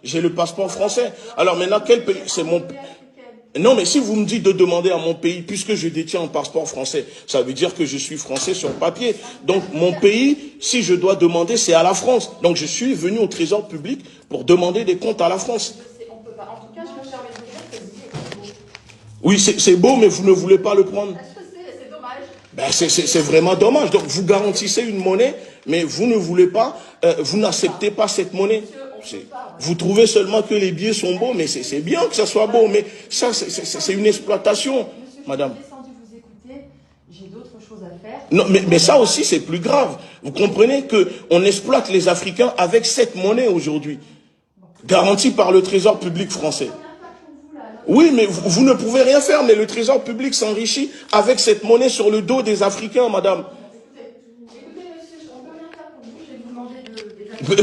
J'ai le passeport français. Alors maintenant, quel pays? C'est mon... Non, mais si vous me dites de demander à mon pays, puisque je détiens un passeport français, ça veut dire que je suis français sur papier. Donc mon pays, si je dois demander, c'est à la France. Donc je suis venu au Trésor public pour demander des comptes à la France. On peut pas. En tout cas, je me permets de dire que le billet est beau. Oui, c'est beau, mais vous ne voulez pas le prendre. C'est dommage. Ben, c'est vraiment dommage. Donc vous garantissez une monnaie, mais vous ne voulez pas, vous n'acceptez pas cette monnaie. Vous trouvez seulement que les billets sont beaux, mais c'est bien que ça soit beau, mais ça c'est une exploitation, madame. Je suis descendu vous écouter, j'ai d'autres choses à faire. Non, mais ça aussi c'est plus grave. Vous comprenez que on exploite les Africains avec cette monnaie aujourd'hui, garantie par le Trésor public français. Oui, mais vous ne pouvez rien faire, mais le Trésor public s'enrichit avec cette monnaie sur le dos des Africains, madame.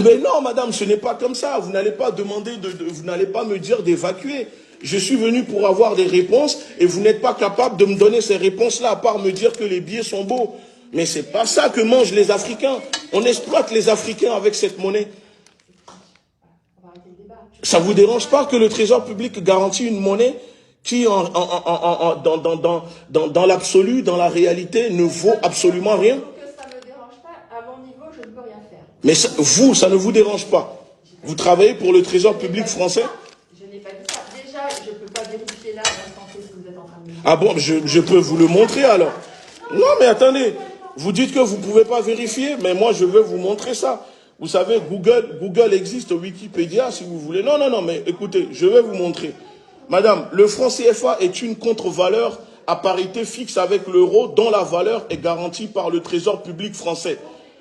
Mais non, madame, ce n'est pas comme ça. Vous n'allez pas demander, vous n'allez pas me dire d'évacuer. Je suis venu pour avoir des réponses et vous n'êtes pas capable de me donner ces réponses-là, à part me dire que les billets sont beaux. Mais c'est pas ça que mangent les Africains. On exploite les Africains avec cette monnaie. Ça vous dérange pas que le Trésor public garantit une monnaie qui, dans l'absolu, dans la réalité, ne vaut absolument rien? Mais ça, vous, ça ne vous dérange pas. Vous travaillez pour le Trésor public français? Je n'ai pas dit ça. Déjà, je ne peux pas vérifier là l'instant T ce que vous êtes en train de me dire. Ah bon, je peux vous le montrer alors. Non, mais attendez. Vous dites que vous ne pouvez pas vérifier, mais moi, je veux vous montrer ça. Vous savez, Google existe, Wikipédia, si vous voulez. Non, mais écoutez, je vais vous montrer. Madame, le franc CFA est une contre-valeur à parité fixe avec l'euro, dont la valeur est garantie par le Trésor public français.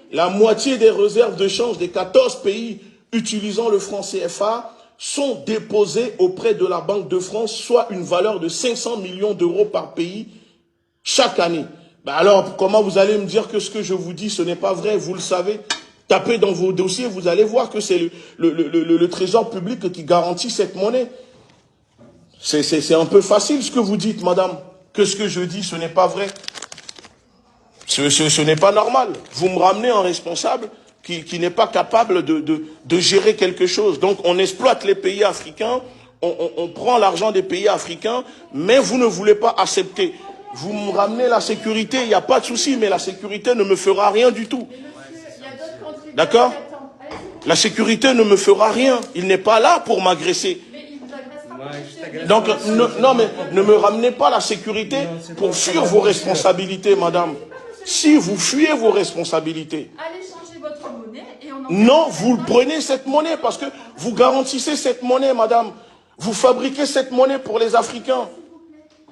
La moitié des réserves de change des 14 pays utilisant le franc CFA sont déposées auprès de la Banque de France, soit une valeur de 500 millions d'euros par pays chaque année. Ben alors, comment vous allez me dire que ce que je vous dis, ce n'est pas vrai? Vous le savez. Tapez dans vos dossiers, vous allez voir que c'est le Trésor public qui garantit cette monnaie. C'est un peu facile ce que vous dites, madame. Que ce que je dis, ce n'est pas vrai. Ce n'est pas normal. Vous me ramenez un responsable qui n'est pas capable de gérer quelque chose. Donc on exploite les pays africains, on prend l'argent des pays africains, mais vous ne voulez pas accepter. Vous me ramenez la sécurité, il n'y a pas de souci, mais la sécurité ne me fera rien du tout. D'accord? La sécurité ne me fera rien. Il n'est pas là pour m'agresser. Donc, non, mais ne me ramenez pas la sécurité pour fuir vos responsabilités, madame. Si vous fuyez vos responsabilités. Allez changer votre monnaie et on en... Non, vous prenez cette monnaie parce que vous garantissez cette monnaie, madame. Vous fabriquez cette monnaie pour les Africains.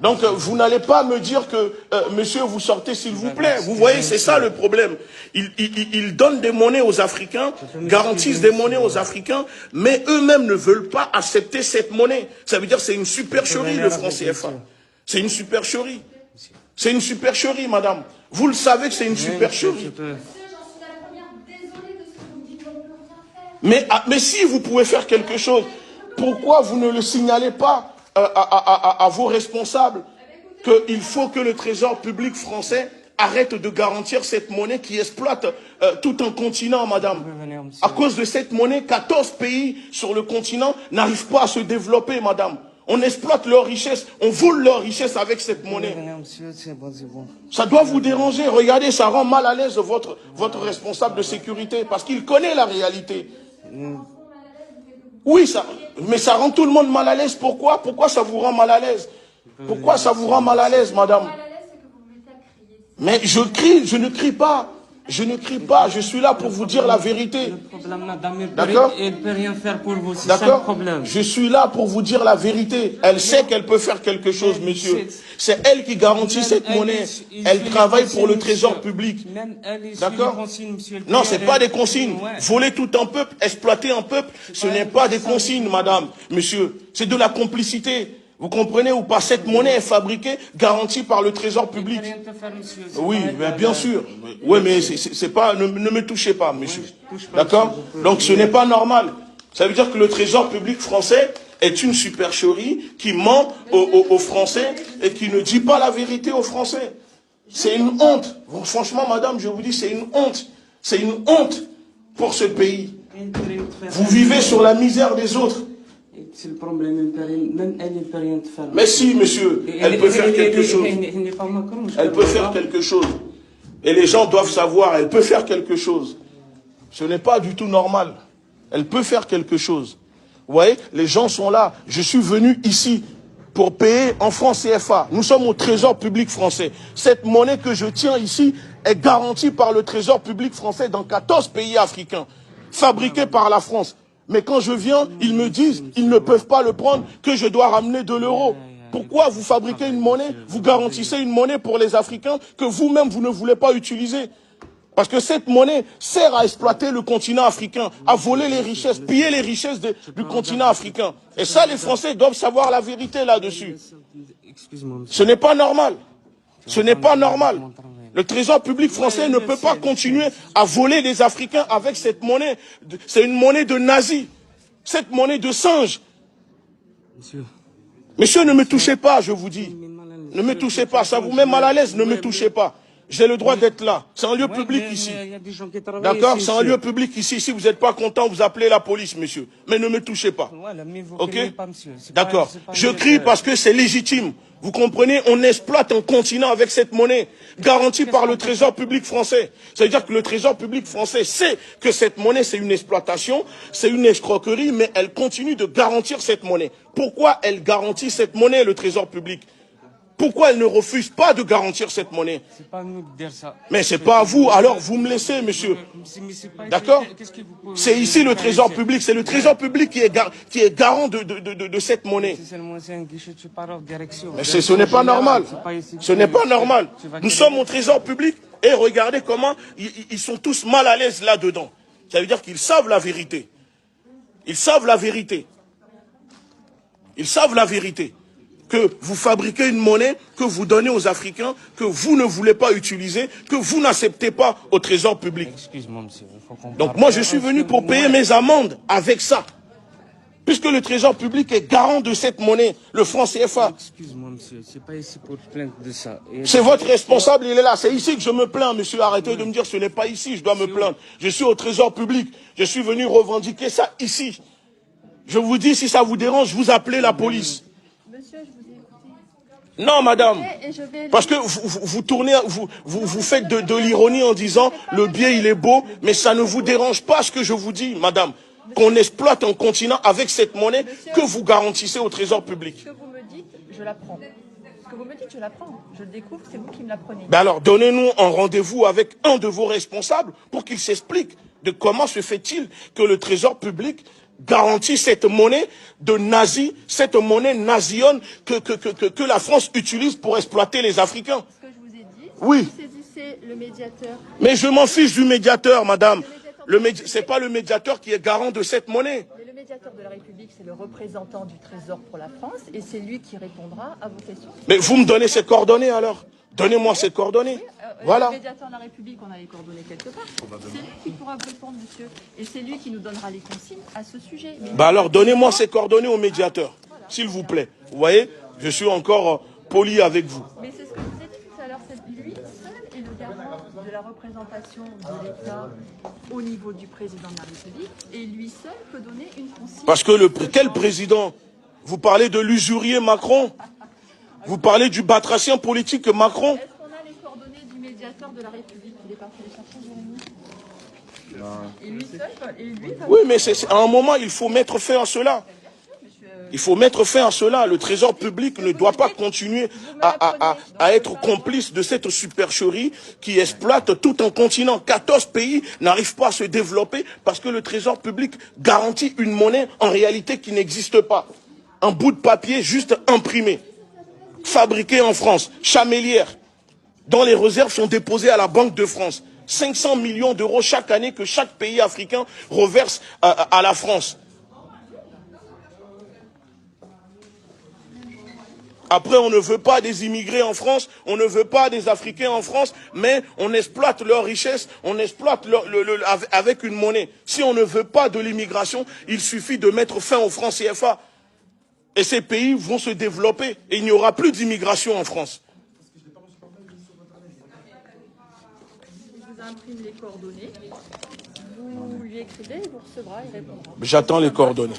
Donc, vous n'allez pas me dire que, monsieur, vous sortez s'il vous plaît. Vous voyez, c'est ça le problème. Ils donnent des monnaies aux Africains, garantissent des monnaies aux Africains, mais eux-mêmes ne veulent pas accepter cette monnaie. Ça veut dire que c'est une supercherie, le franc CFA. C'est une supercherie. C'est une supercherie, madame. Vous le savez que c'est une supercherie. Mais si vous pouvez faire quelque chose, pourquoi vous ne le signalez pas à vos responsables qu'il faut que le Trésor public français arrête de garantir cette monnaie qui exploite tout un continent, madame. À cause de cette monnaie, 14 pays sur le continent n'arrivent pas à se développer, madame. On exploite leur richesse, on vole leur richesse avec cette monnaie. Ça doit vous déranger. Regardez, ça rend mal à l'aise votre responsable de sécurité parce qu'il connaît la réalité. Oui, mais ça rend tout le monde mal à l'aise. Pourquoi? Pourquoi ça vous rend mal à l'aise? Pourquoi ça vous rend mal à l'aise, madame? Mais je crie, je ne crie pas. Je ne crie pas, je suis là pour vous dire la vérité. D'accord? Elle ne peut rien faire pour vous, c'est ça le problème. Je suis là pour vous dire la vérité. Elle sait qu'elle peut faire quelque chose, monsieur. C'est elle qui garantit cette monnaie. Elle travaille pour le Trésor public. D'accord? Non, ce n'est pas des consignes. Voler tout un peuple, exploiter un peuple, ce n'est pas des consignes, madame, monsieur. C'est de la complicité. Vous comprenez ou pas? Cette monnaie est fabriquée, garantie par le Trésor public. Oui, bien sûr. Oui, mais c'est pas. Ne me touchez pas, monsieur. D'accord? Donc ce n'est pas normal. Ça veut dire que le Trésor public français est une supercherie qui ment aux Français et qui ne dit pas la vérité aux Français. C'est une honte. Franchement, madame, je vous dis, c'est une honte. C'est une honte pour ce pays. Vous vivez sur la misère des autres. C'est le problème, même elle ne peut rien te faire. Mais si, monsieur, elle peut faire quelque chose. Elle peut faire quelque chose. Et les gens doivent savoir, elle peut faire quelque chose. Ce n'est pas du tout normal. Elle peut faire quelque chose. Vous voyez, les gens sont là. Je suis venu ici pour payer en francs CFA. Nous sommes au trésor public français. Cette monnaie que je tiens ici est garantie par le trésor public français dans 14 pays africains, fabriquée par la France. Mais quand je viens, ils me disent, ils ne peuvent pas le prendre, que je dois ramener de l'euro. Pourquoi vous fabriquez une monnaie, vous garantissez une monnaie pour les Africains que vous-même, vous ne voulez pas utiliser? Parce que cette monnaie sert à exploiter le continent africain, à voler les richesses, piller les richesses du continent africain. Et ça, les Français doivent savoir la vérité là-dessus. Ce n'est pas normal. Ce n'est pas normal. Le trésor public français ne peut pas continuer à voler les Africains avec cette monnaie. C'est une monnaie de nazis. Cette monnaie de singe. Monsieur, ne me touchez pas, je vous dis. Ne me touchez pas, ça vous met mal à l'aise, ne me touchez pas. J'ai le droit d'être là. C'est un lieu public ici. D'accord? C'est un lieu public ici. Si vous n'êtes pas content, vous appelez la police, monsieur. Mais ne me touchez pas. Ok? D'accord. Je crie parce que c'est légitime. Vous comprenez? On exploite un continent avec cette monnaie, garantie par le trésor public français. Ça veut dire que le trésor public français sait que cette monnaie, c'est une exploitation, c'est une escroquerie, mais elle continue de garantir cette monnaie. Pourquoi elle garantit cette monnaie, le trésor public? Pourquoi elle ne refuse pas de garantir cette monnaie? C'est pas à nous de dire ça. Mais c'est pas à vous, alors vous me laissez, monsieur. D'accord? C'est ici le trésor public, c'est le trésor public qui est garant de cette monnaie. Mais ce n'est pas normal. Ce n'est pas normal. Nous sommes au trésor public et regardez comment ils sont tous mal à l'aise là-dedans. Ça veut dire qu'ils savent la vérité. Ils savent la vérité. Ils savent la vérité. Que vous fabriquez une monnaie que vous donnez aux Africains, que vous ne voulez pas utiliser, que vous n'acceptez pas au trésor public. Excuse-moi, monsieur. Donc moi, je suis venu pour payer mes amendes avec ça. Puisque le trésor public est garant de cette monnaie, le franc CFA. Excuse-moi, monsieur. C'est pas ici pour te plaindre de ça. C'est votre responsable, il est là. C'est ici que je me plains, monsieur. Arrêtez de me dire ce n'est pas ici, je dois me plaindre. Je suis au trésor public. Je suis venu revendiquer ça ici. Je vous dis, si ça vous dérange, vous appelez la police. Monsieur, je vous ai écouté. Non, madame. Et Parce que vous tournez, vous faites de l'ironie en disant le billet il est beau, mais ça ne vous dérange pas ce que je vous dis, madame. Qu'on exploite un continent avec cette monnaie que vous garantissez au trésor public. Ce que vous me dites, je l'apprends. Ce que vous me dites, je l'apprends. Je le découvre, c'est vous qui me l'apprenez. Ben alors, donnez-nous un rendez-vous avec un de vos responsables pour qu'il s'explique de comment se fait-il que le trésor public garantit cette monnaie de nazis, cette monnaie nazione que la France utilise pour exploiter les Africains. Ce que je vous ai dit, oui. Vous saisissez le médiateur. Mais je m'en fiche du médiateur, madame. C'est pas le médiateur qui est garant de cette monnaie. Mais le médiateur de la République, c'est le représentant du Trésor pour la France et c'est lui qui répondra à vos questions. Mais vous me donnez ses coordonnées alors. Donnez-moi ses coordonnées. Oui, voilà. Le médiateur de la République, on a les coordonnées quelque part. C'est lui qui pourra vous répondre, monsieur. Et c'est lui qui nous donnera les consignes à ce sujet. Mais bah alors, donnez-moi ses coordonnées au médiateur, s'il vous plaît. Vous voyez, je suis encore poli avec vous. Mais c'est ce que je vous ai dit tout à l'heure. Lui seul est le garant de la représentation de l'État au niveau du président de la République. Et lui seul peut donner une consigne. Parce que quel président? Vous parlez de l'usurier Macron? Vous parlez du batracien politique Macron? Est-ce qu'on a les coordonnées du médiateur de la République? Il est parti les chercher, Jérémy. Et lui seul, oui, mais à un moment, il faut mettre fin à cela. Il faut mettre fin à cela. Le trésor public ne doit pas continuer à être complice de cette supercherie qui exploite tout un continent. 14 pays n'arrivent pas à se développer parce que le trésor public garantit une monnaie en réalité qui n'existe pas. Un bout de papier juste imprimé, fabriqué en France, chamélière, dont les réserves sont déposées à la Banque de France. 500 millions d'euros chaque année que chaque pays africain reverse à la France. Après, on ne veut pas des immigrés en France, on ne veut pas des Africains en France, mais on exploite leur richesse, on exploite avec une monnaie. Si on ne veut pas de l'immigration, il suffit de mettre fin au franc CFA. Et ces pays vont se développer et il n'y aura plus d'immigration en France. Je vous imprime les coordonnées. Vous lui écrivez, il vous recevra, il répondra. J'attends les coordonnées.